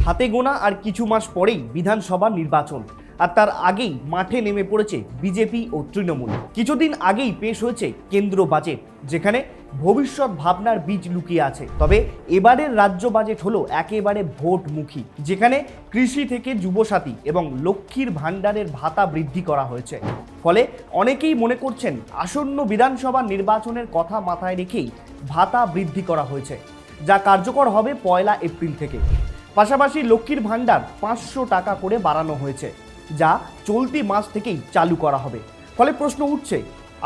হাতে গোনা আর কিছু মাস পরেই বিধানসভা নির্বাচন, আর তার আগেই মাঠে নেমে পড়েছে বিজেপি ও তৃণমূল। কিছুদিন আগেই পেশ হয়েছে কেন্দ্র বাজেট, যেখানে ভবিষ্যৎ ভাবনার বীজ লুকিয়ে আছে। তবে এবারের রাজ্য বাজেট হলো একেবারে ভোটমুখী, যেখানে কৃষি থেকে যুবসাথী এবং লক্ষ্মীর ভাণ্ডারের ভাতা বৃদ্ধি করা হয়েছে। ফলে অনেকেই মনে করছেন আসন্ন বিধানসভা নির্বাচনের কথা মাথায় রেখেই ভাতা বৃদ্ধি করা হয়েছে, যা কার্যকর হবে 1 এপ্রিল থেকে। পাশাপাশি লক্ষ্মীর ভাণ্ডার 500 টাকা করে বাড়ানো হয়েছে, যা চলতি মাস থেকেই চালু করা হবে। ফলে প্রশ্ন উঠছে,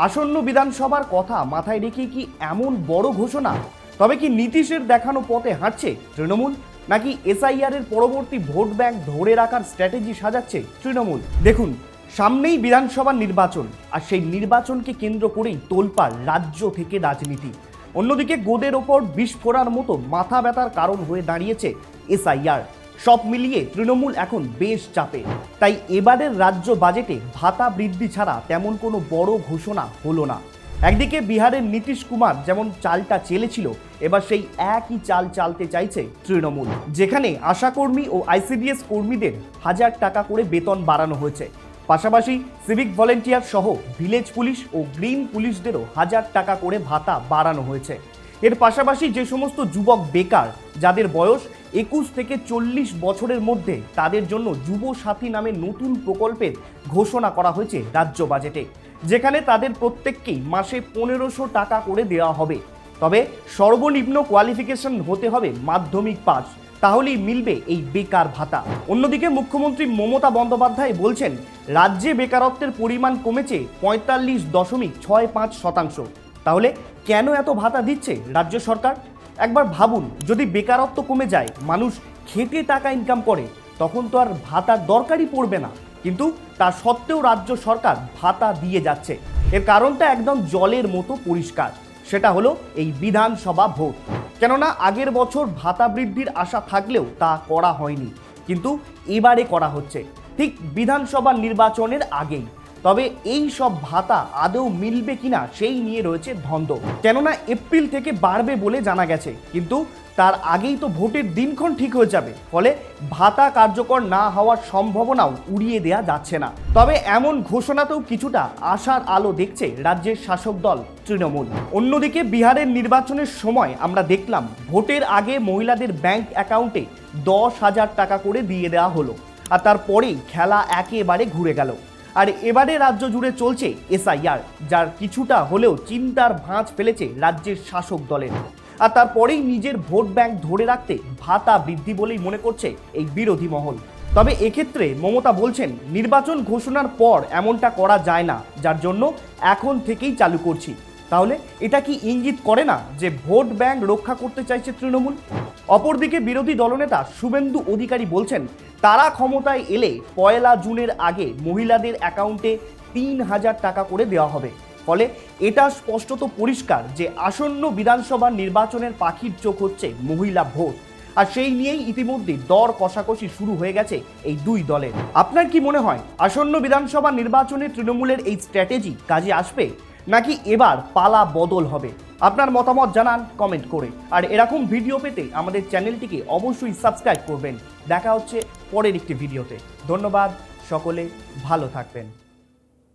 আসন্ন বিধানসভার কথা মাথায় রেখে কি এমন বড় ঘোষণা? তবে কি নীতিশের দেখানো পথে হাঁটছে তৃণমূল, নাকি এসআইআর এর পরবর্তী ভোট ব্যাংক ধরে রাখার স্ট্র্যাটেজি সাজাচ্ছে তৃণমূল? দেখুন, সামনেই বিধানসভা নির্বাচন, আর সেই নির্বাচনকে কেন্দ্র করেই তোলপাড় রাজ্য থেকে রাজনীতি। অন্যদিকে গোদের ওপর বিষ ফোড়ার মতো মাথা ব্যথার কারণ হয়ে দাঁড়িয়েছে এসআইআর। সব মিলিয়ে তৃণমূল এখন বেশ চাপে। তাই এবারের রাজ্য বাজেটে ভাতা বৃদ্ধি ছাড়া তেমন কোনো বড় ঘোষণা হলো না। একদিকে বিহারের নীতিশ কুমার যেমন চালটা চেলেছিল, এবার সেই একই চাল চালতে চাইছে তৃণমূল, যেখানে আশাকর্মী ও আইসিডিএস কর্মীদের 1000 টাকা করে বেতন বাড়ানো হয়েছে। পাশাপাশি সিভিক ভলেন্টিয়ার সহ ভিলেজ পুলিশ ও গ্রিন পুলিশদেরও 1000 টাকা করে ভাতা বাড়ানো হয়েছে। এর পাশাপাশি যে সমস্ত যুবক বেকার, যাদের বয়স 21 থেকে 40 বছরের মধ্যে, তাদের জন্য যুব সাথী নামে নতুন প্রকল্পের ঘোষণা করা হয়েছে রাজ্য বাজেটে, যেখানে তাদের প্রত্যেককেই মাসে 1500 টাকা করে দেওয়া হবে। তবে সর্বনিম্ন কোয়ালিফিকেশন হতে হবে মাধ্যমিক পাস, তাহলেই মিলবে এই বেকার ভাতা। অন্যদিকে মুখ্যমন্ত্রী মমতা বন্দ্যোপাধ্যায় বলছেন, রাজ্যে বেকারত্বের পরিমাণ কমেছে 45.65%। তাহলে কেন এত ভাতা দিচ্ছে রাজ্য সরকার? একবার ভাবুন, যদি বেকারত্ব কমে যায়, মানুষ খেটে টাকা ইনকাম করে, তখন তো আর ভাতার দরকারই পড়বে না। কিন্তু তা সত্ত্বেও রাজ্য সরকার ভাতা দিয়ে যাচ্ছে। এর কারণটা একদম জলের মতো পরিষ্কার, সেটা হলো এই বিধানসভা ভোট। কেননা আগের বছর ভাতা বৃদ্ধির আশা থাকলেও তা করা হয়নি, কিন্তু এবারে করা হচ্ছে ঠিক বিধানসভা নির্বাচনের আগেই। তবে এই সব ভাতা আদৌ মিলবে কিনা সেই নিয়ে রয়েছে ধন্দ। কেননা এপ্রিল থেকে বাড়বে বলে জানা গেছে, কিন্তু তার আগেই তো ভোটের দিনক্ষণ ঠিক হয়ে যাবে। ফলে ভাতা কার্যকর না হওয়ার সম্ভাবনাও উড়িয়ে দেয়া যাচ্ছে না। তবে এমন ঘোষণাতেও কিছুটা আশার আলো দেখছে রাজ্যের শাসক দল তৃণমূল। অন্যদিকে বিহারের নির্বাচনের সময় আমরা দেখলাম, ভোটের আগে মহিলাদের ব্যাংক অ্যাকাউন্টে 10,000 টাকা করে দিয়ে দেওয়া হলো, আর তারপরেই খেলা একেবারে ঘুরে গেল। আর এবারে রাজ্য জুড়ে চলছে এসআইআর, যার কিছুটা হলেও চিন্তার ভাঁজ ফেলেছে রাজ্যের শাসক দলের। আর তারপরেই নিজের ভোট ব্যাংক ধরে রাখতে ভাতা বৃদ্ধি বলেই মনে করছে এই বিরোধী মহল। তবে এক্ষেত্রে মমতা বলছেন, নির্বাচন ঘোষণার পর এমনটা করা যায় না, যার জন্য এখন থেকেই চালু করছি। তাহলে এটা কি ইঙ্গিত করে না যে ভোট ব্যাংক রক্ষা করতে চাইছে তৃণমূল? অপরদিকে বিরোধী দলনেতা শুভেন্দু অধিকারী বলছেন, তারা ক্ষমতায় এলে 1 জুনের আগে মহিলাদের অ্যাকাউন্টে 3000 টাকা করে দেওয়া হবে। ফলে এটা স্পষ্টত পরিষ্কার যে আসন্ন বিধানসভা নির্বাচনের পাখির চোখ হচ্ছে মহিলা ভোট। আর সেই নিয়েই ইতিমধ্যে দর কষাকষি শুরু হয়ে গেছে এই দুই দলের। আপনার কি মনে হয় আসন্ন বিধানসভা নির্বাচনে তৃণমূলের এই স্ট্র্যাটেজি কাজে আসবে, নাকি এবার পালা বদল হবে? আপনার মতামত জানান কমেন্ট করে। আর এরকম ভিডিও পেতে আমাদের চ্যানেলটিকে অবশ্যই সাবস্ক্রাইব করবেন। দেখা হচ্ছে পরের একটি ভিডিওতে। ধন্যবাদ, সকলে ভালো থাকবেন।